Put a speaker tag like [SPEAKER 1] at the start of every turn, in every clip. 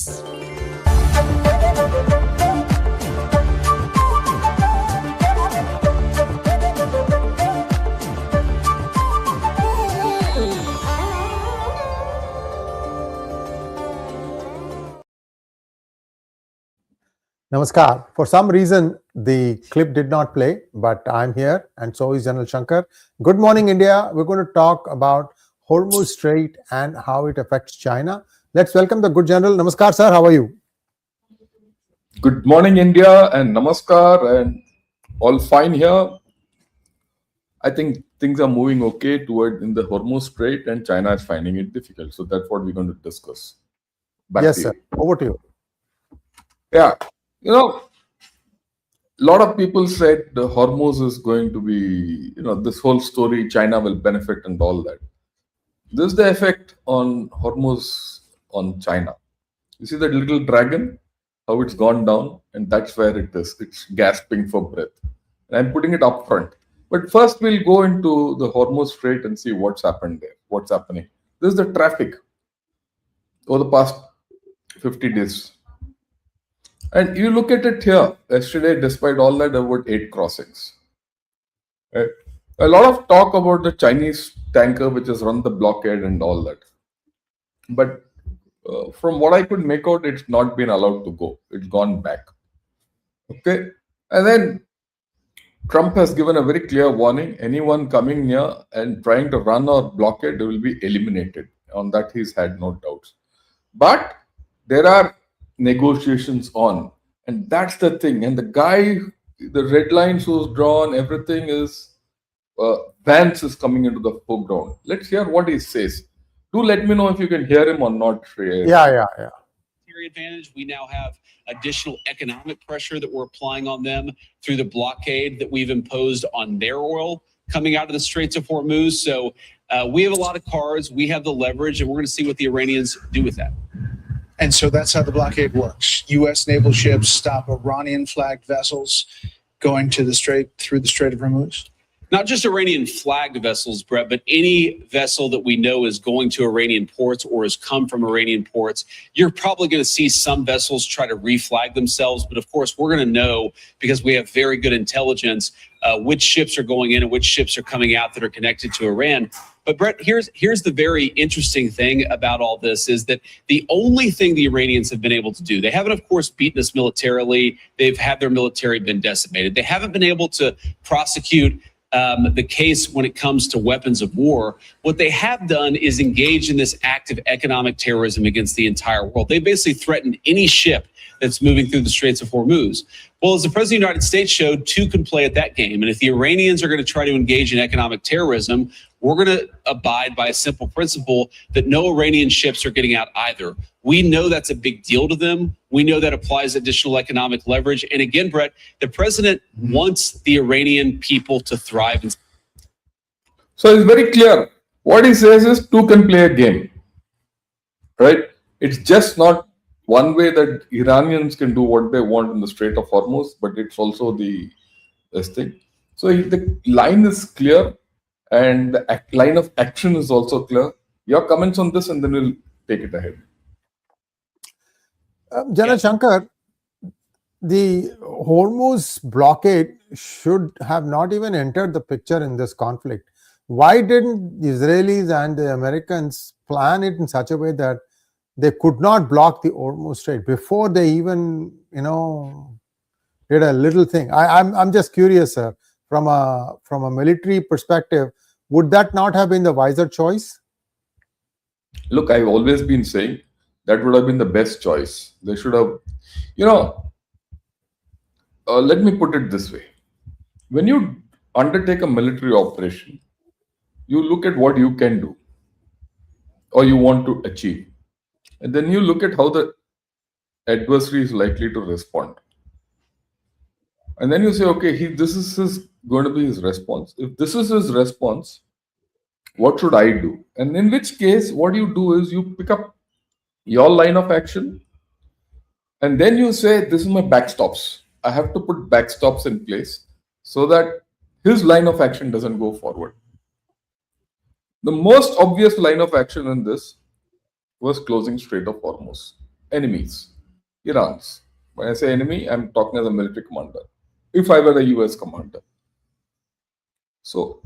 [SPEAKER 1] Namaskar. For some reason, the clip did not play, but I'm here and so is General Shankar. Good morning, India. We're going to talk about Hormuz Strait and how it affects China. Let's welcome the good general. Namaskar, sir. How are you?
[SPEAKER 2] Good morning, India, and namaskar, and all fine here. I think things are moving okay toward in the Hormuz Strait, and China is finding it difficult. So that's what we're going to discuss.
[SPEAKER 1] Yes, sir. Over to you.
[SPEAKER 2] Yeah. You know, a lot of people said the Hormuz is going to be, this whole story, China will benefit and all that. This is the effect on Hormuz on China. You see that little dragon, how it's gone down, and that's where it is. It's gasping for breath. And I'm putting it up front. But first we'll go into the Hormuz Strait and see what's happened there, what's happening. This is the traffic over the past 50 days. And you look at it here, yesterday, despite all that, there were 8 crossings. Right? A lot of talk about the Chinese tanker which has run the blockade and all that. But from what I could make out, it's not been allowed to go. It's gone back. Okay. And then Trump has given a very clear warning. Anyone coming near and trying to run or blockade will be eliminated. On that, he's had no doubts. But there are negotiations on, and that's the thing. And the guy, the red lines was drawn, everything is Vance is coming into the foreground. Let's hear what he says. Do let me know if you can hear him or not, Sree.
[SPEAKER 1] Yeah.
[SPEAKER 3] Advantage. We now have additional economic pressure that we're applying on them through the blockade that we've imposed on their oil coming out of the Straits of Hormuz. So we have a lot of cards, we have the leverage, and we're going to see what the Iranians do with that.
[SPEAKER 4] And so that's how the blockade works. U.S. naval ships stop Iranian-flagged vessels going to the Strait, through the Strait of Hormuz?
[SPEAKER 3] Not just Iranian-flagged vessels, Brett, but any vessel that we know is going to Iranian ports or has come from Iranian ports. You're probably going to see some vessels try to reflag themselves. But of course, we're going to know, because we have very good intelligence, which ships are going in and which ships are coming out that are connected to Iran. But Brett, here's the very interesting thing about all this is that the only thing the Iranians have been able to do, they haven't, of course, beaten us militarily. They've had their military been decimated. They haven't been able to prosecute the case when it comes to weapons of war. What they have done is engage in this act of economic terrorism against the entire world. They basically threatened any ship that's moving through the Straits of Hormuz. Well, as the President of the United States showed, two can play at that game. And if the Iranians are going to try to engage in economic terrorism, we're going to abide by a simple principle that no Iranian ships are getting out either. We know that's a big deal to them. We know that applies additional economic leverage. And again, Brett, the president wants the Iranian people to thrive.
[SPEAKER 2] So it's very clear. What he says is two can play a game, right? It's just not one way that Iranians can do what they want in the Strait of Hormuz, but it's also this thing. So the line is clear and the line of action is also clear. Your comments on this and then we'll take it ahead.
[SPEAKER 1] General Shankar, the Hormuz blockade should have not even entered the picture in this conflict. Why didn't the Israelis and the Americans plan it in such a way that they could not block the Hormuz Strait before they even, did a little thing? I'm just curious, sir. From a military perspective, would that not have been the wiser choice?
[SPEAKER 2] Look, I've always been saying that would have been the best choice. They should have, let me put it this way. When you undertake a military operation, you look at what you can do or you want to achieve. And then you look at how the adversary is likely to respond. And then you say, okay, this is going to be his response. If this is his response, what should I do? And in which case, what you do is you pick up your line of action and then you say, this is my backstops. I have to put backstops in place so that his line of action doesn't go forward. The most obvious line of action in this was closing Strait of Hormuz. enemies, Iran's. When I say enemy, I'm talking as a military commander. If I were a US commander. So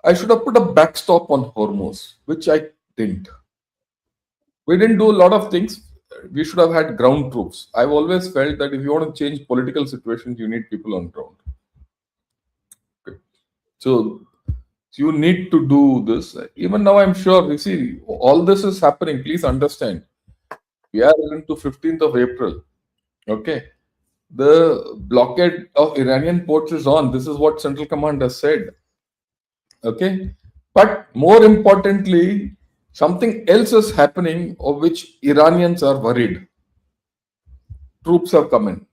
[SPEAKER 2] I should have put a backstop on Hormuz, which I didn't. We didn't do a lot of things. We should have had ground troops. I've always felt that if you want to change political situations, you need people on ground. Okay. So you need to do this. Even now, I'm sure, you see, all this is happening. Please understand. We are into 15th of April. Okay. The blockade of Iranian ports is on. This is what Central Command has said. Okay. But more importantly, something else is happening of which Iranians are worried. Troops have come in.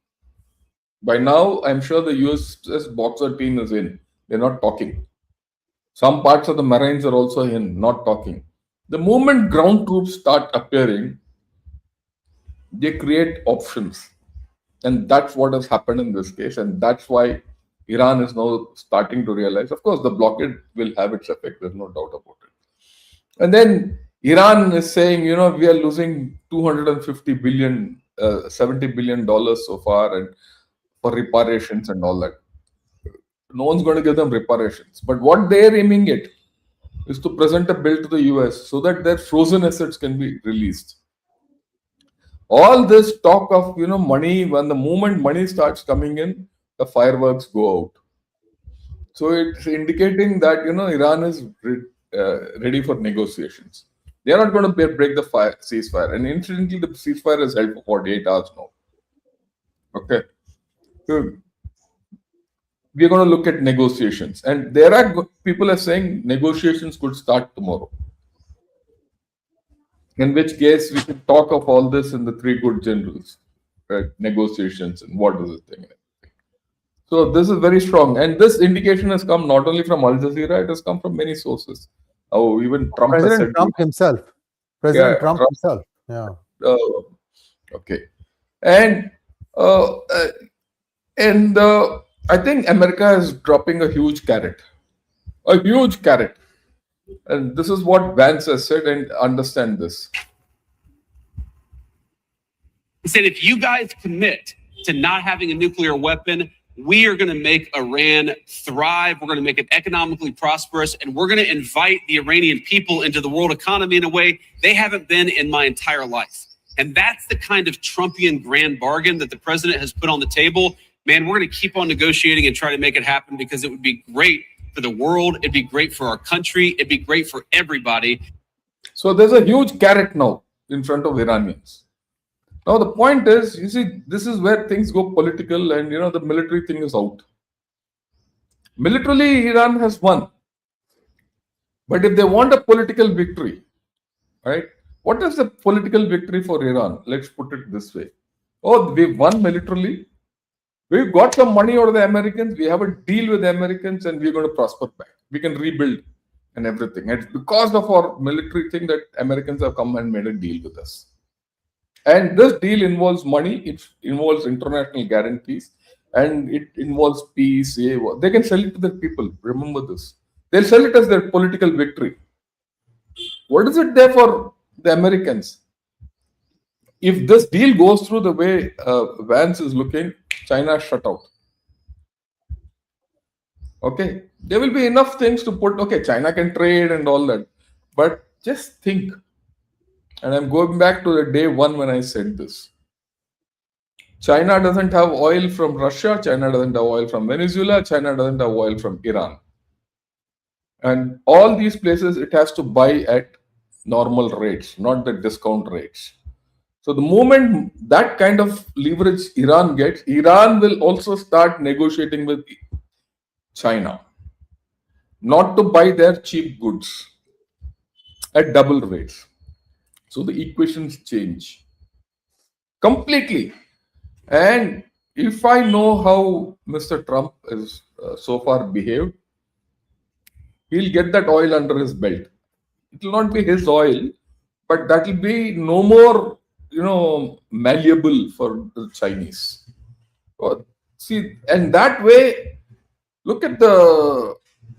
[SPEAKER 2] By now, I'm sure the USS Boxer team is in. They're not talking. Some parts of the Marines are also in, not talking. The moment ground troops start appearing, they create options. And that's what has happened in this case. And that's why Iran is now starting to realize, of course, the blockade will have its effect. There's no doubt about it. And then Iran is saying, we are losing $250 billion, $70 billion so far, and for reparations and all that. No one's going to give them reparations. But what they're aiming at is to present a bill to the US so that their frozen assets can be released. All this talk of money, when the moment money starts coming in, the fireworks go out. So it's indicating that Iran is ready for negotiations. They are not going to break the ceasefire. And incidentally, the ceasefire has held for 48 hours now. Okay. So we're going to look at negotiations. And there are people are saying negotiations could start tomorrow. In which case, we can talk of all this in the three good generals, right? Negotiations and what is the thing. So this is very strong. And this indication has come not only from Al Jazeera, it has come from many sources. Oh, even Trump has said
[SPEAKER 1] Trump himself. President Trump himself. Yeah.
[SPEAKER 2] Okay. And I think America is dropping a huge carrot. A huge carrot. And this is what Vance has said, and understand this.
[SPEAKER 3] He said, if you guys commit to not having a nuclear weapon, we are going to make Iran thrive. We're going to make it economically prosperous, and we're going to invite the Iranian people into the world economy in a way they haven't been in my entire life. And that's the kind of Trumpian grand bargain that the president has put on the table. Man, we're going to keep on negotiating and try to make it happen because it would be great for the world. It'd be great for our country. It'd be great for everybody.
[SPEAKER 2] So there's a huge carrot now in front of Iranians. Now the point is, you see, this is where things go political, and the military thing is out. Militarily, Iran has won. But if they want a political victory, right? What is the political victory for Iran? Let's put it this way. Oh, we've won militarily. We've got some money out of the Americans. We have a deal with the Americans, and we're going to prosper back. We can rebuild and everything. And it's because of our military thing that Americans have come and made a deal with us. And this deal involves money. It involves international guarantees, and it involves peace. They can sell it to their people. Remember this. They'll sell it as their political victory. What is it there for the Americans? If this deal goes through the way Vance is looking, China is shut out. Okay. There will be enough things to put, okay, China can trade and all that. But just think, and I'm going back to the day one when I said this. China doesn't have oil from Russia. China doesn't have oil from Venezuela. China doesn't have oil from Iran. And all these places, it has to buy at normal rates, not the discount rates. So the moment that kind of leverage Iran gets, Iran will also start negotiating with China, not to buy their cheap goods at double rates. So the equations change completely. And if I know how Mr. Trump has so far behaved, he'll get that oil under his belt. It will not be his oil, but that will be no more, malleable for the Chinese. See, and that way, look at the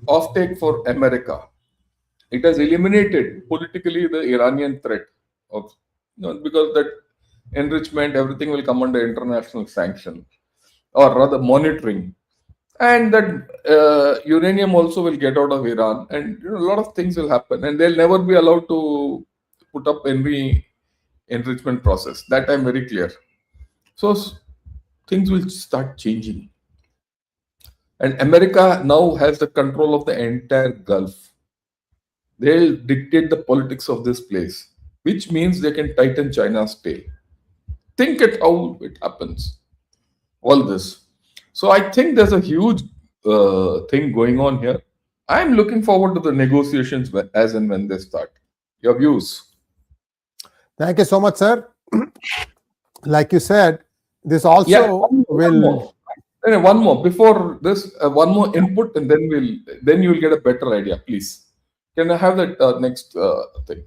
[SPEAKER 2] offtake for America. It has eliminated politically the Iranian threat of, because that enrichment, everything will come under international sanction, or rather monitoring. And that uranium also will get out of Iran, and a lot of things will happen, and they'll never be allowed to put up any enrichment process. That I'm very clear. So things will start changing. And America now has the control of the entire Gulf. They'll dictate the politics of this place, which means they can tighten China's tail. Think at how it happens. All this. So I think there's a huge thing going on here. I'm looking forward to the negotiations as and when they start. Your views?
[SPEAKER 1] Thank you so much, sir. Like you said, this also will.
[SPEAKER 2] One more before this. One more input, and then you'll get a better idea. Please, can I have that next thing?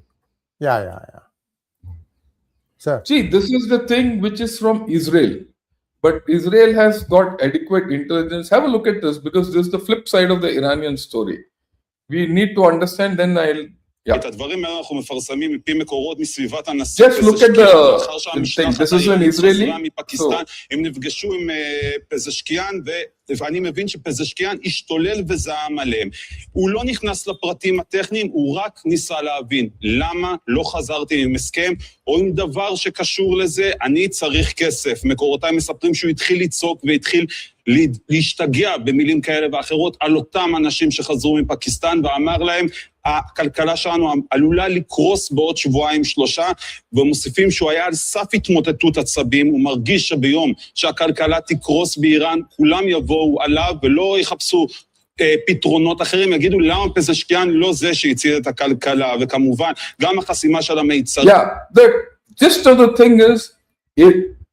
[SPEAKER 1] Yeah. Sir.
[SPEAKER 2] See, this is the thing which is from Israel. But Israel has got adequate intelligence. Have a look at this, because this is the flip side of the Iranian story. We need to understand, then I'll...
[SPEAKER 5] את הדברים האלה אנחנו מפרסמים מפי מקורות מסביבת הנשיא.
[SPEAKER 2] Just look at the thing. This is an Israeli.
[SPEAKER 5] הם נפגשו עם פזשקיאן, ואני מבין שפזשקיאן השתולל וזעם עליהם. הוא לא נכנס לפרטים הטכניים, הוא רק ניסה להבין למה לא חזרתי עם הסכם, או עם דבר שקשור לזה, אני צריך כסף. מקורותיי מספרים שהוא התחיל לצעוק והתחיל להשתגע במילים כאלה ואחרות על אותם אנשים שחזרו מפקיסטן, ואמר להם, הכלכלה שלנו עלולה לקרוס בעוד שבועיים שלושה, ומוסיפים שהוא היה על סף התמוטטות עצבים, הוא מרגיש שביום שהכלכלה תקרוס באיראן, כולם יבואו עליו ולא יחפשו פתרונות אחרים, יגידו למה פזשקיאן לא זה שהציל את הכלכלה, וכמובן גם החסימה של המיצרים.
[SPEAKER 2] Yeah, the gist of the thing is,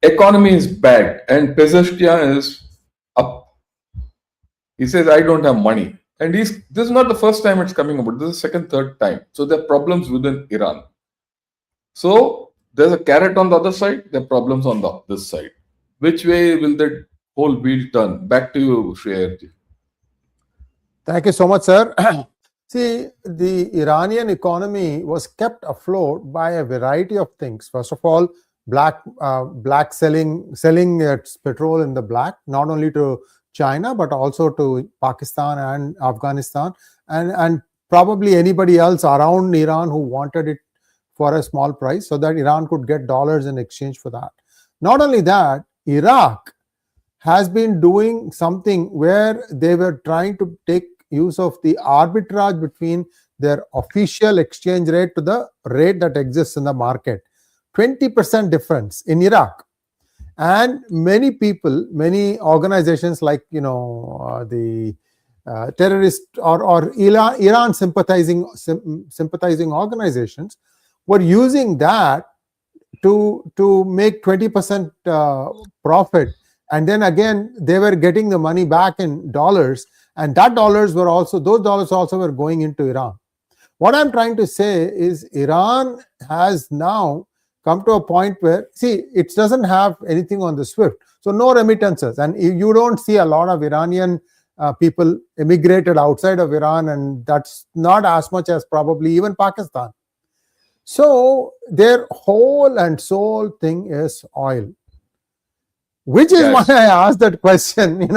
[SPEAKER 2] economy is bad and Pezeshkian is up. He says, I don't have money. And this is not the first time it's coming about. This is the second, third time. So there are problems within Iran. So there's a carrot on the other side, there are problems on this side. Which way will that whole wheel turn? Back to you, Sree Iyer.
[SPEAKER 1] Thank you so much, sir. See, the Iranian economy was kept afloat by a variety of things. First of all, black selling its petrol in the black, not only to China, but also to Pakistan and Afghanistan, and probably anybody else around Iran who wanted it for a small price, so that Iran could get dollars in exchange for that. Not only that, Iraq has been doing something where they were trying to take use of the arbitrage between their official exchange rate to the rate that exists in the market. 20% difference in Iraq. And many people, many organizations like, the terrorist or Iran sympathizing organizations were using that to make 20% profit. And then again, they were getting the money back in dollars. And those dollars also were going into Iran. What I'm trying to say is Iran has now come to a point where, see, it doesn't have anything on the SWIFT. So no remittances. And you don't see a lot of Iranian people immigrated outside of Iran, and that's not as much as probably even Pakistan. So their whole and sole thing is oil. Which is why I asked that question.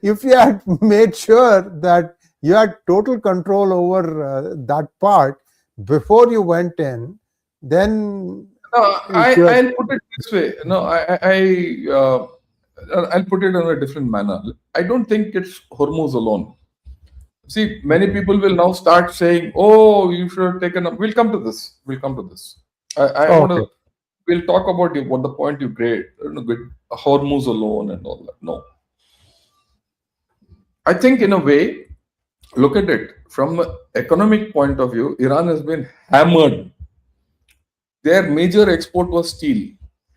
[SPEAKER 1] If you had made sure that you had total control over that part before you went in, then...
[SPEAKER 2] No, I'll put it this way. No, I'll put it in a different manner. I don't think it's Hormuz alone. See, many people will now start saying, "Oh, you should have taken up." We'll come to this. We'll talk about what the point you made. Hormuz alone and all that. No, I think in a way, look at it from an economic point of view. Iran has been hammered. Their major export was steel.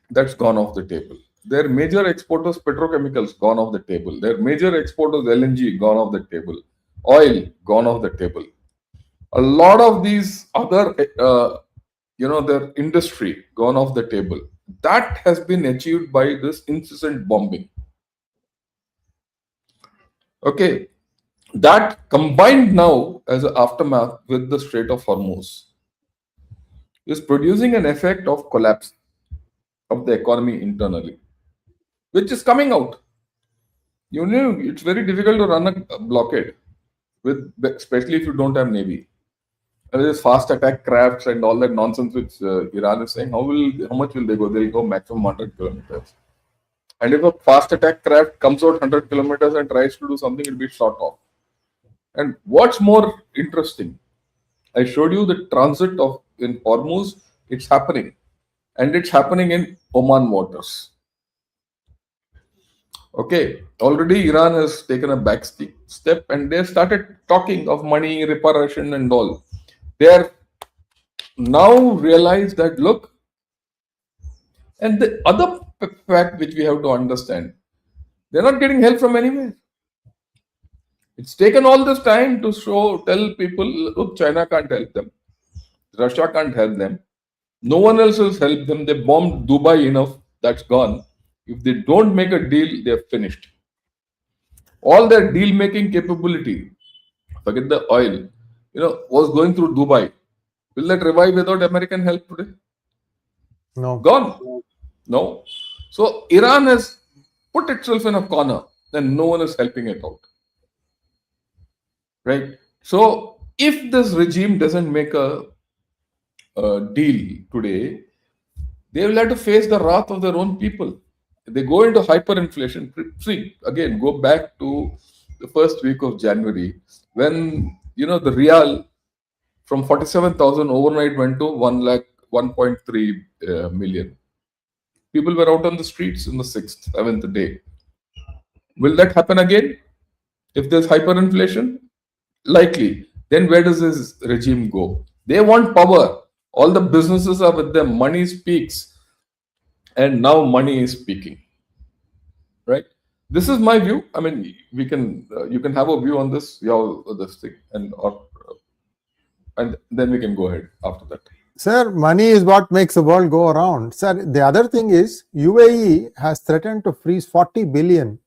[SPEAKER 2] That's gone off the table. Their major export was petrochemicals, gone off the table. Their major export was LNG, gone off the table. Oil, gone off the table. A lot of these other, their industry, gone off the table. That has been achieved by this incessant bombing. Okay. That combined now as an aftermath with the Strait of Hormuz is producing an effect of collapse. of the economy internally, which is coming out. You know, it's very difficult to run a blockade, especially if you don't have navy. And there's fast attack crafts and all that nonsense which Iran is saying. How much will they go? They'll go maximum 100 kilometers. And if a fast attack craft comes out 100 kilometers and tries to do something, it'll be shot off. And what's more interesting, I showed you the transit in Hormuz. It's happening, and it's happening in Oman waters. Okay, already Iran has taken a back step, and they started talking of money, reparation, and all. They are now realized that, look, and the other fact which we have to understand, they're not getting help from anywhere. It's taken all this time to tell people, look, China can't help them. Russia can't help them. No one else has helped them. They bombed Dubai enough. That's gone. If they don't make a deal, they're finished. All their deal-making capability, forget the oil, was going through Dubai. Will that revive without American help today?
[SPEAKER 1] No.
[SPEAKER 2] Gone. No. So Iran has put itself in a corner and no one is helping it out. Right? So if this regime doesn't make a deal today, they will have to face the wrath of their own people. They go into hyperinflation. See, again, go back to the first week of January when, the real from 47,000 overnight went to 1.3 million. People were out on the streets in the 6th, 7th day. Will that happen again if there's hyperinflation? Likely. Then where does this regime go? They want power. All the businesses are with them. Money speaks. And now money is speaking. Right? This is my view. I mean, you can have a view on this, this thing, and then we can go ahead after that.
[SPEAKER 1] Sir, money is what makes the world go around. Sir, the other thing is UAE has threatened to freeze 40 billion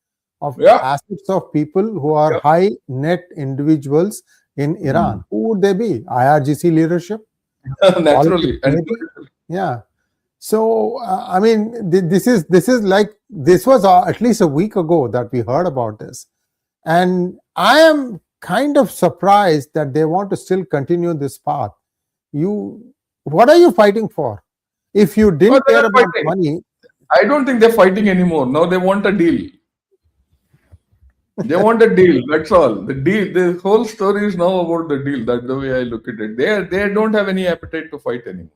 [SPEAKER 1] of assets of people who are high net individuals in Iran. Who would they be? IRGC leadership?
[SPEAKER 2] Naturally.
[SPEAKER 1] Yeah. So, I mean, this was at least a week ago that we heard about this. And I am kind of surprised that they want to still continue this path. What are you fighting for? If you didn't care about money.
[SPEAKER 2] I don't think they're fighting anymore. Now they want a deal. They want a deal. That's all. The deal. The whole story is now about the deal. That's the way I look at it. They don't have any appetite to fight anymore.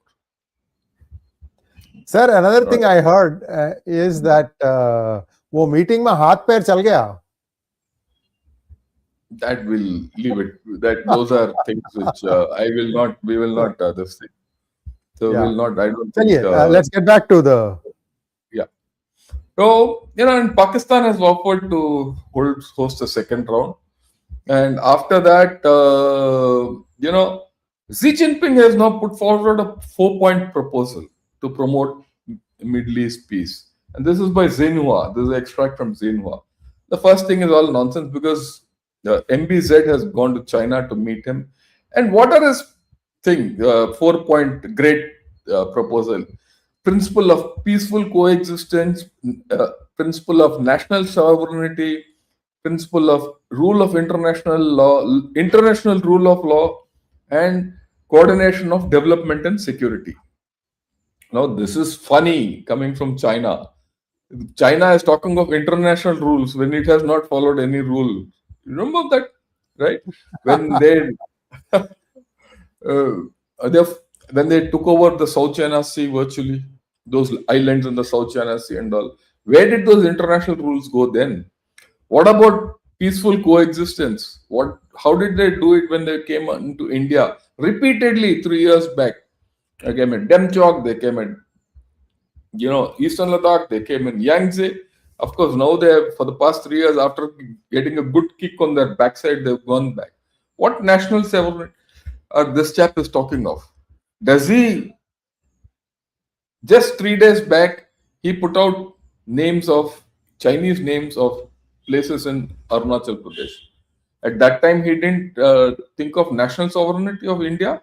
[SPEAKER 1] Sir, another thing I heard is that वो meeting में हाथ पैर चल गया.
[SPEAKER 2] That will leave it. Those are things which we will not this thing. So we'll not. I don't think.
[SPEAKER 1] Let's get back to the.
[SPEAKER 2] Yeah. So and Pakistan has offered to host a second round, and after that, Xi Jinping has now put forward a 4-point proposal to promote Middle East peace, and this is by Xinhua. This is an extract from Xinhua. The first thing is all nonsense because the MBZ has gone to China to meet him. And what are his 4-point great proposal? Principle of peaceful coexistence, principle of national sovereignty, principle of rule of international law, international rule of law, and coordination of development and security. Now, this is funny coming from China. China is talking of international rules when it has not followed any rule. Remember that, right? When when they took over the South China Sea virtually, those islands in the South China Sea and all, where did those international rules go then? What about peaceful coexistence? How did they do it when they came into India? Repeatedly 3 years back. They came in Demchok, they came in, Eastern Ladakh, they came in Yangtze. Of course, now they have, for the past 3 years, after getting a good kick on their backside, they've gone back. What national sovereignty this chap is talking of? Does he, just 3 days back, he put out Chinese names of places in Arunachal Pradesh. At that time, he didn't think of national sovereignty of India.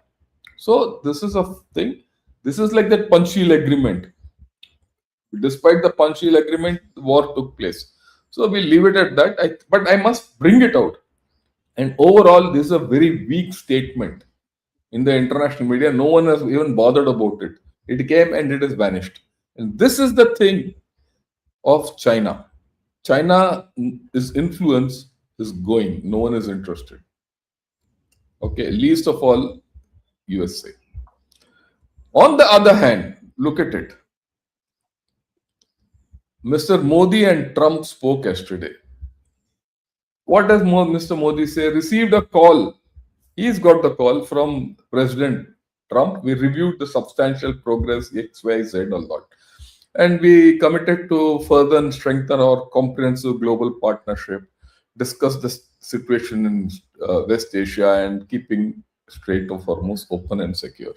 [SPEAKER 2] So this is a thing. This is like that Panchsheel agreement. Despite the Panchsheel agreement, the war took place. So we leave it at that. But I must bring it out. And overall, this is a very weak statement in the international media. No one has even bothered about it. It came and it has vanished. And this is the thing of China. China's influence is going. No one is interested. Okay, least of all, USA. On the other hand, look at it. Mr. Modi and Trump spoke yesterday. What does Mr. Modi say? Received a call. He's got the call from President Trump. We reviewed the substantial progress, 𝗥𝗚𝗍 a lot. And we committed to further and strengthen our comprehensive global partnership, discuss the situation in West Asia and keeping Strait of Hormuz open and secure.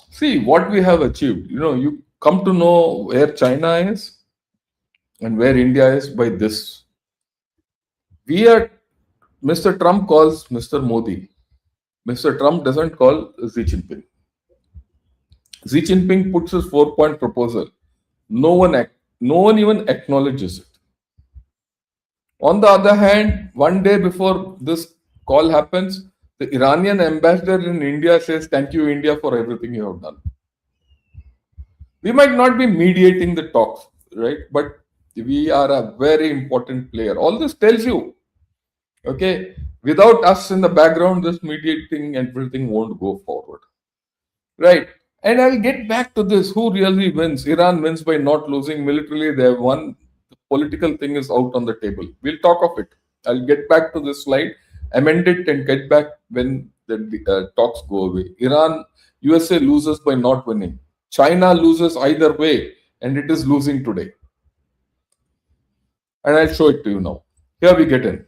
[SPEAKER 2] See what we have achieved. You come to know where China is and where India is by this. Mr. Trump calls Mr. Modi. Mr. Trump doesn't call Xi Jinping. Xi Jinping puts his 4-point proposal. No one even acknowledges it. On the other hand, one day before this call happens, the Iranian ambassador in India says, "Thank you, India, for everything you have done." We might not be mediating the talks, right? But we are a very important player. All this tells you, okay, without us in the background, this mediating and everything won't go forward, right? And I'll get back to this. Who really wins? Iran wins by not losing militarily. They have won. The political thing is out on the table. We'll talk of it. I'll get back to this slide, amend it, and get back when the talks go away. USA loses by not winning. China loses either way, and it is losing today. And I'll show it to you now. Here we get in.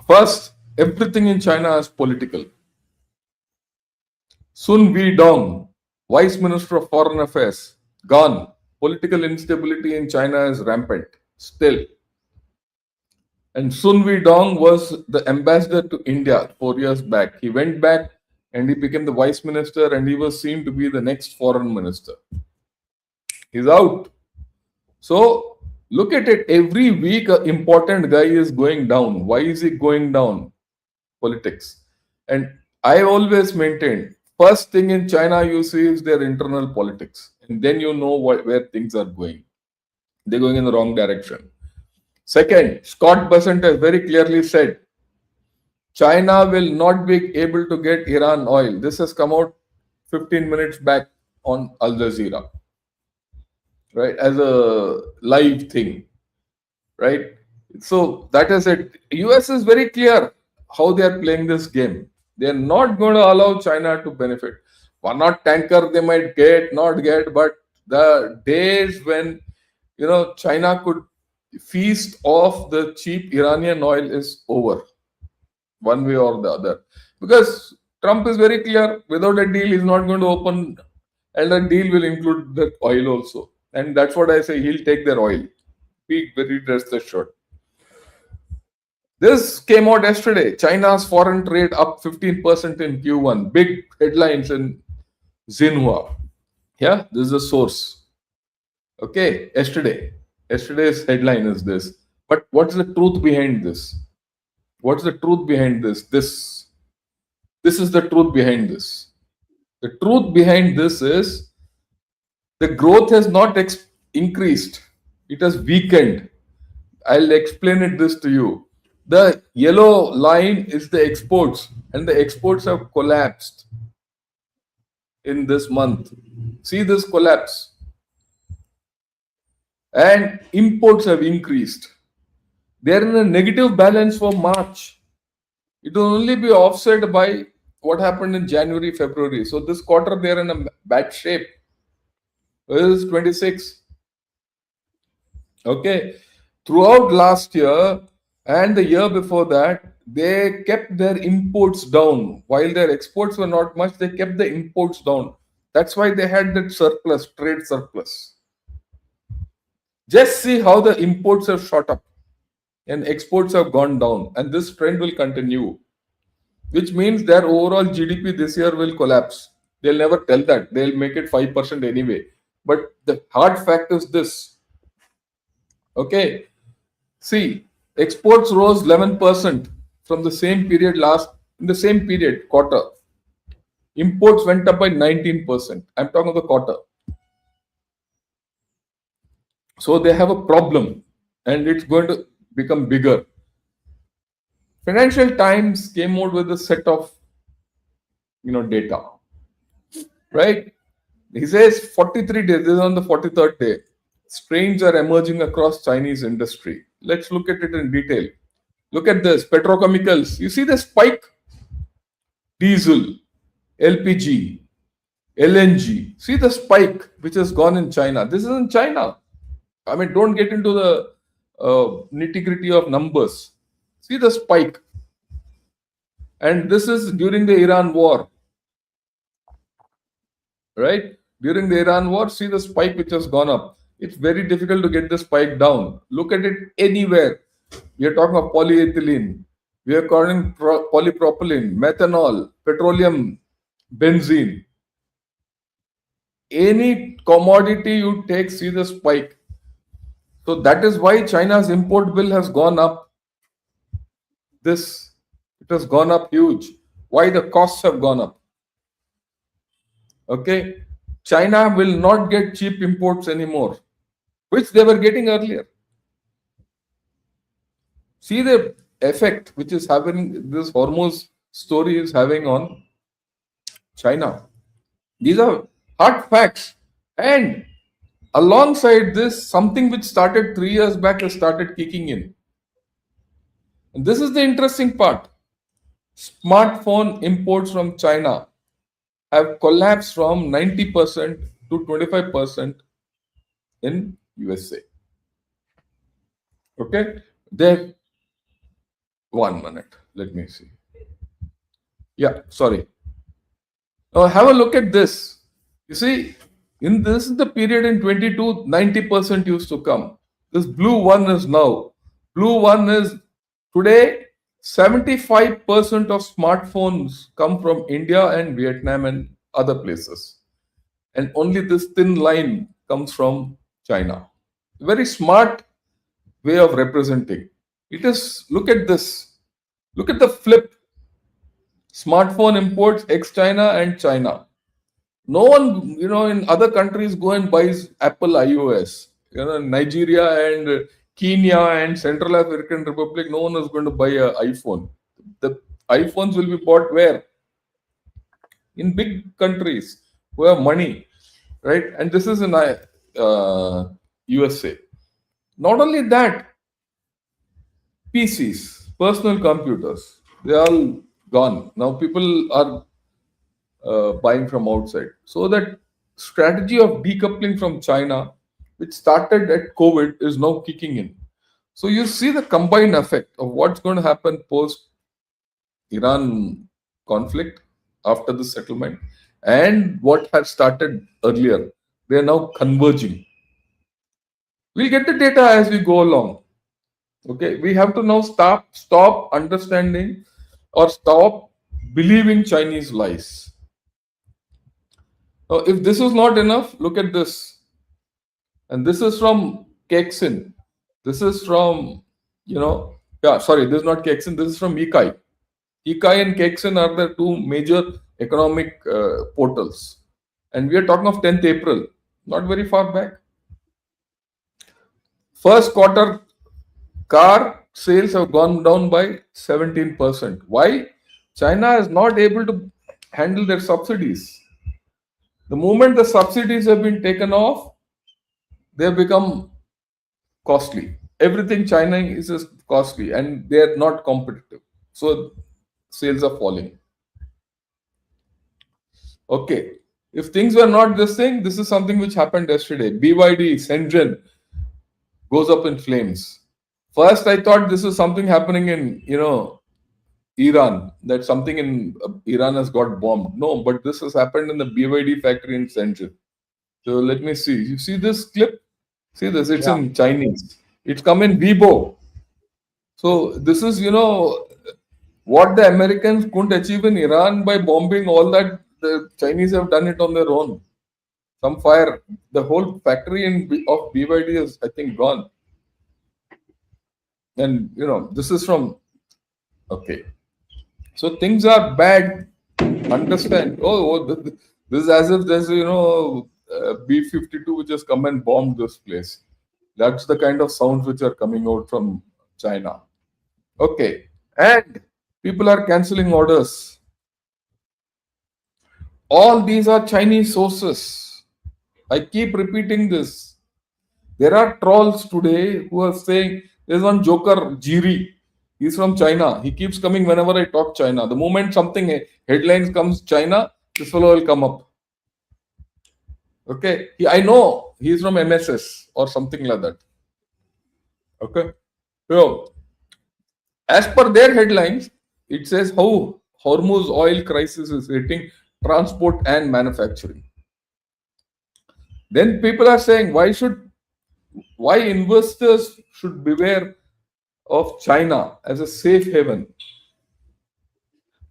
[SPEAKER 2] First, everything in China is political. Sun Weidong, Vice Minister of Foreign Affairs, gone. Political instability in China is rampant still. And Sun Weidong was the ambassador to India 4 years back. He went back and he became the vice minister and he was seen to be the next foreign minister. He's out. So look at it. Every week, an important guy is going down. Why is he going down? Politics. And I always maintained, first thing in China you see is their internal politics. And then you know where things are going. They're going in the wrong direction. Second, Scott Bessent has very clearly said, China will not be able to get Iran oil. This has come out 15 minutes back on Al Jazeera, right, as a live thing, right? So that is it. US is very clear how they are playing this game. They are not going to allow China to benefit. One or tanker they might not get, but the days when China could feast off the cheap Iranian oil is over, one way or the other. Because Trump is very clear, without a deal, he's not going to open, and a deal will include the oil also. And that's what I say, he'll take their oil. Be very rest assured. This came out yesterday. China's foreign trade up 15% in Q1. Big headlines in Xinhua. Yeah, this is a source. Okay, yesterday's headline is this. But what's the truth behind this? What's the truth behind this? This is the truth behind this. The truth behind this is the growth has not increased. It has weakened. I'll explain this to you. The yellow line is the exports, and the exports have collapsed in this month. See this collapse. And imports have increased. They are in a negative balance for March. It will only be offset by what happened in January, February. So this quarter they are in a bad shape. This is 26. Okay. Throughout last year and the year before that, they kept their imports down. While their exports were not much, they kept the imports down. That's why they had that surplus, trade surplus. Just see how the imports have shot up and exports have gone down. And this trend will continue, which means their overall GDP this year will collapse. They'll never tell that. They'll make it 5% anyway. But the hard fact is this. Okay. See, exports rose 11% from the same period in the same period, quarter. Imports went up by 19%. I'm talking of the quarter. So they have a problem and it's going to become bigger. Financial Times came out with a set of data. Right? He says 43 days, this is on the 43rd day. Strains are emerging across Chinese industry. Let's look at it in detail. Look at this, petrochemicals. You see the spike? Diesel, LPG, LNG. See the spike which has gone in China. This is in China. I mean, don't get into the nitty-gritty of numbers. See the spike. And this is during the Iran war. Right? During the Iran war, see the spike which has gone up. It's very difficult to get the spike down. Look at it anywhere. We are talking of polyethylene. We are calling polypropylene, methanol, petroleum, benzene. Any commodity you take, see the spike. So that is why China's import bill has gone up. It has gone up huge. Why the costs have gone up? Okay. China will not get cheap imports anymore, which they were getting earlier. See the effect which is having this Hormuz story is having on China. These are hard facts. And alongside this, something which started 3 years back has started kicking in. And this is the interesting part. Smartphone imports from China have collapsed from 90% to 25% in USA. Okay, they 1 minute. Let me see. Yeah, sorry. Now have a look at this. You see, in this is the period in 22, 90% used to come. This blue one is now. Blue one is today. 75% of smartphones come from India and Vietnam and other places. And only this thin line comes from China. Very smart way of representing. It is, look at this. Look at the flip. Smartphone imports ex-China and China. No one, in other countries go and buys Apple iOS. Nigeria and Kenya and Central African Republic, no one is going to buy an iPhone. The iPhones will be bought where? In big countries who have money, right? And this is in USA. Not only that, PCs, personal computers, they are all gone. Now people are buying from outside. So that strategy of decoupling from China, which started at COVID, is now kicking in. So you see the combined effect of what's going to happen post Iran conflict after the settlement and what had started earlier. They are now converging. We'll get the data as we go along. Okay, we have to now stop understanding or stop believing Chinese lies. Now, if this is not enough, look at this. And this is from 𝗥𝗘𝗙. This is from, this is not 𝗥𝗘𝗙, this is from 𝗥𝗙𝗐. 𝗥𝗙𝗐 and 𝗥𝗘𝗙 are the two major economic portals. And we are talking of 10th April, not very far back. First quarter car sales have gone down by 17%. Why? China is not able to handle their subsidies. The moment the subsidies have been taken off, they have become costly. Everything China is costly and they are not competitive. So sales are falling. Okay. If things were not this thing, this is something which happened yesterday. BYD, Shenzhen goes up in flames. First, I thought this is something happening in, Iran, that something in Iran has got bombed. No, but this has happened in the BYD factory in Shenzhen. So let me see. You see this clip? See this, it's in Chinese. It's come in Weibo. So this is, what the Americans couldn't achieve in Iran by bombing all that, the Chinese have done it on their own. some fire. The whole factory of BYD is, I think, gone. And this is from okay. So things are bad. Understand? This is as if there's B-52 which has come and bombed this place. That's the kind of sounds which are coming out from China. Okay, and people are cancelling orders. All these are Chinese sources. I keep repeating this. There are trolls today who are saying, there's one joker, 𝗔𝗍. He's from China. He keeps coming whenever I talk China. The moment something headlines comes China, this fellow will come up. Okay, I know he's from MSS or something like that. Okay, so as per their headlines, it says how Hormuz oil crisis is hitting transport and manufacturing. Then people are saying, why investors should beware of China as a safe haven.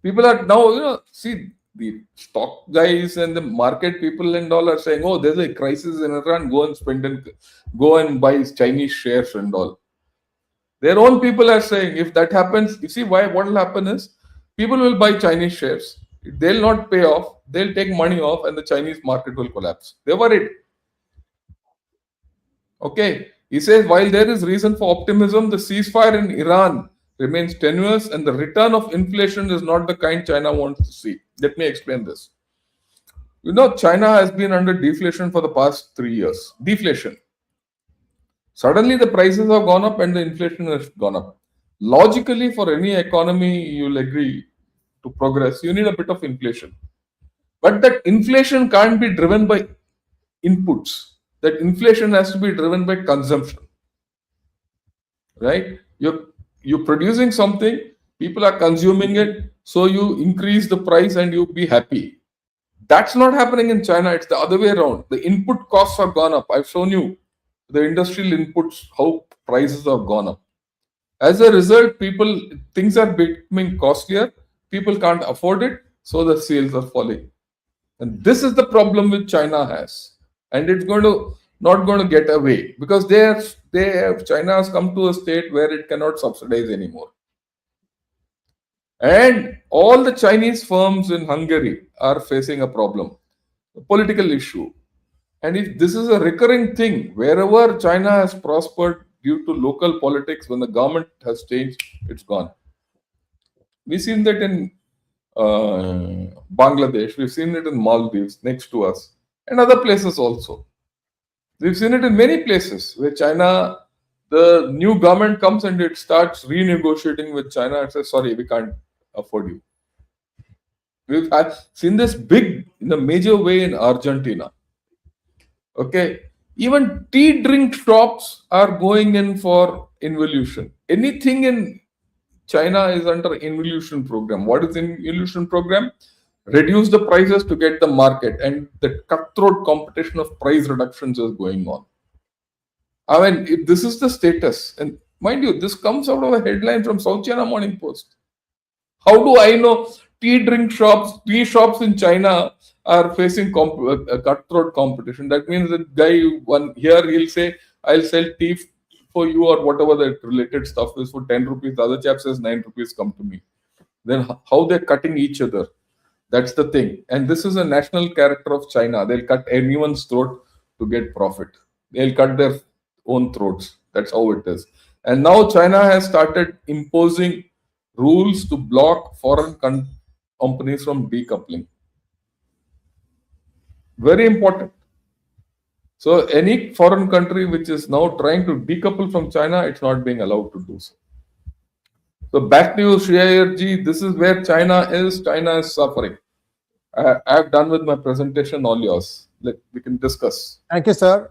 [SPEAKER 2] People are now, see, the stock guys and the market people and all are saying, oh, there's a crisis in Iran, go and spend and go and buy Chinese shares and all. Their own people are saying, if that happens, you see what will happen is, people will buy Chinese shares, they'll not pay off, they'll take money off and the Chinese market will collapse. They're worried. Okay, he says, while there is reason for optimism, the ceasefire in Iran remains tenuous and the return of inflation is not the kind China wants to see. Let me explain this. China has been under deflation for the past 3 years. Deflation. Suddenly the prices have gone up and the inflation has gone up. Logically, for any economy, you'll agree, to progress, you need a bit of inflation. But that inflation can't be driven by inputs. That inflation has to be driven by consumption. Right? You're producing something, people are consuming it, so you increase the price and you be happy. That's not happening in China. It's the other way around. The input costs have gone up. I've shown you the industrial inputs, how prices have gone up. As a result, things are becoming costlier. People can't afford it, so the sales are falling. And this is the problem which China has. And it's not going to get away because China has come to a state where it cannot subsidize anymore. And all the Chinese firms in Hungary are facing a problem, a political issue. And if this is a recurring thing, wherever China has prospered due to local politics, when the government has changed, it's gone. We've seen that in Bangladesh, we've seen it in Maldives next to us, and other places also. We've seen it in many places where China, the new government comes and it starts renegotiating with China and says, sorry, we can't afford you. We've seen this in a major way in Argentina. Okay, even tea drink shops are going in for involution. Anything in China is under involution program. What is involution program? Reduce the prices to get the market, and the cutthroat competition of price reductions is going on. I mean, if this is the status, and mind you, this comes out of a headline from South China Morning Post. How do I know tea shops in China are facing a cutthroat competition? That means that guy here, he'll say, I'll sell tea for you or whatever the related stuff is for 10 rupees. The other chap says 9 rupees, come to me. Then how they're cutting each other. That's the thing. And this is a national character of China. They'll cut anyone's throat to get profit. They'll cut their own throats. That's how it is. And now China has started imposing rules to block foreign companies from decoupling. Very important. So any foreign country which is now trying to decouple from China, it's not being allowed to do so. So back to you, Sree Iyer ji. This is where China is. China is suffering. I've done with my presentation. All yours. We can discuss.
[SPEAKER 1] Thank you, sir.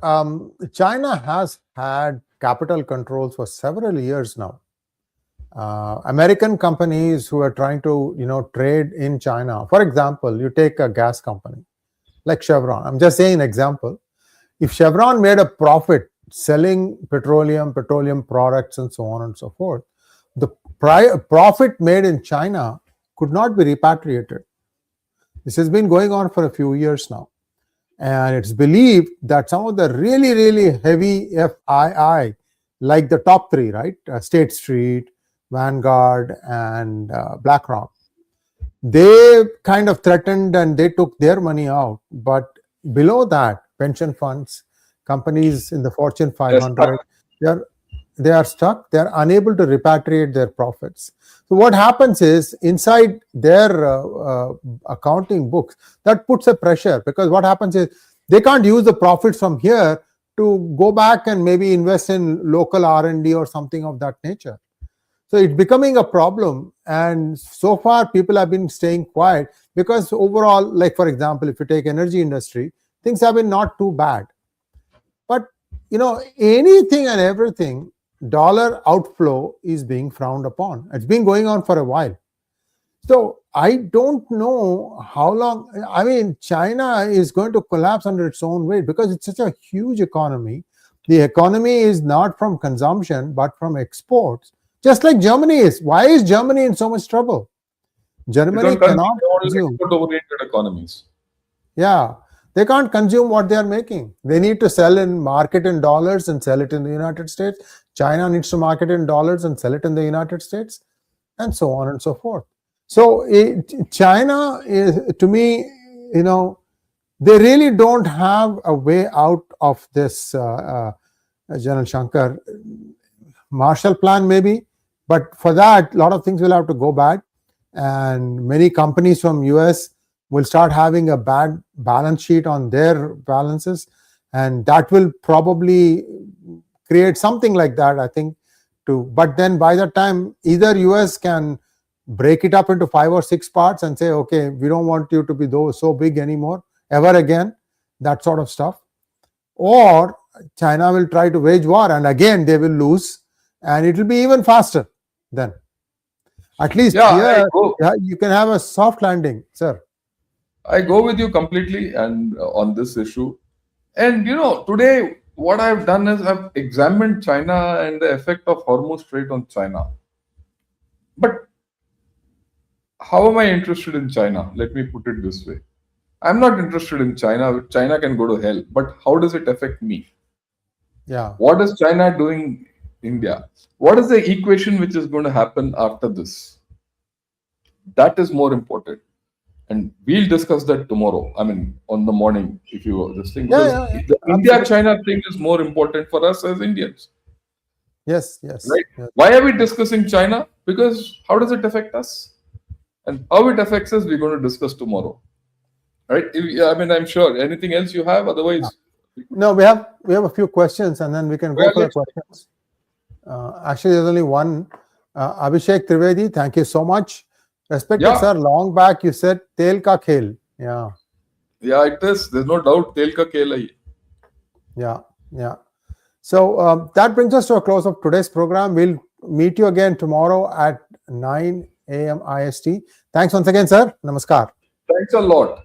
[SPEAKER 1] China has had capital controls for several years now. American companies who are trying to, trade in China. For example, you take a gas company like Chevron. I'm just saying an example. If Chevron made a profit selling petroleum products, and so on and so forth, the profit made in China could not be repatriated. This has been going on for a few years now. And it's believed that some of the really, really heavy FII, like the top three, right? State Street, Vanguard, and BlackRock, they kind of threatened and they took their money out. But below that, pension funds, companies in the Fortune 500, they are stuck. They are unable to repatriate their profits. So what happens is, inside their accounting books, that puts a pressure, because what happens is they can't use the profits from here to go back and maybe invest in local R&D or something of that nature. So it's becoming a problem, and so far people have been staying quiet, because overall, like for example, if you take energy industry, things have been not too bad. But anything and everything, dollar outflow is being frowned upon. It's been going on for a while. So I don't know how long. I mean, China is going to collapse under its own weight, because it's such a huge economy. The economy is not from consumption, but from exports, just like Germany is. Why is Germany in so much trouble? Germany cannot consume.
[SPEAKER 2] Export-oriented economies.
[SPEAKER 1] Yeah, they can't consume what they are making. They need to sell in market in dollars and sell it in the United States. China needs to market in dollars and sell it in the United States, and so on and so forth. So China is, to me, they really don't have a way out of this, General Shankar. Marshall Plan maybe, but for that, a lot of things will have to go bad, and many companies from US will start having a bad balance sheet on their balances, and that will probably create something like that, I think, too. But then by the time, either US can break it up into 5 or 6 parts and say, okay, we don't want you to be so big anymore ever again, that sort of stuff, or China will try to wage war, and again they will lose, and it will be even faster then. At least here you can have a soft landing, sir.
[SPEAKER 2] I go with you completely and on this issue. And today what I've done is I've examined China and the effect of Hormuz Strait on China. But how am I interested in China? Let me put it this way. I'm not interested in China. China can go to hell. But how does it affect me?
[SPEAKER 1] Yeah.
[SPEAKER 2] What is China doing India? What is the equation which is going to happen after this? That is more important. And we'll discuss that tomorrow. I mean, on the morning, if you this thing. The India-China thing is more important for us as Indians.
[SPEAKER 1] Yes.
[SPEAKER 2] Right?
[SPEAKER 1] Yes.
[SPEAKER 2] Why are we discussing China? Because how does it affect us? And how it affects us, we're going to discuss tomorrow. Right? I mean, I'm sure. Anything else you have? Otherwise,
[SPEAKER 1] no. We have a few questions, and then we can go for the questions. Actually, there's only one. Abhishek Trivedi, thank you so much. Respected sir, long back you said 𝗘𝗙𝗙𝗏. Yeah.
[SPEAKER 2] Yeah, it is. There's no doubt. 𝗘𝗙𝗙𝗏.
[SPEAKER 1] Yeah. So that brings us to a close of today's program. We'll meet you again tomorrow at 9 a.m. IST. Thanks once again, sir. Namaskar.
[SPEAKER 2] Thanks a lot.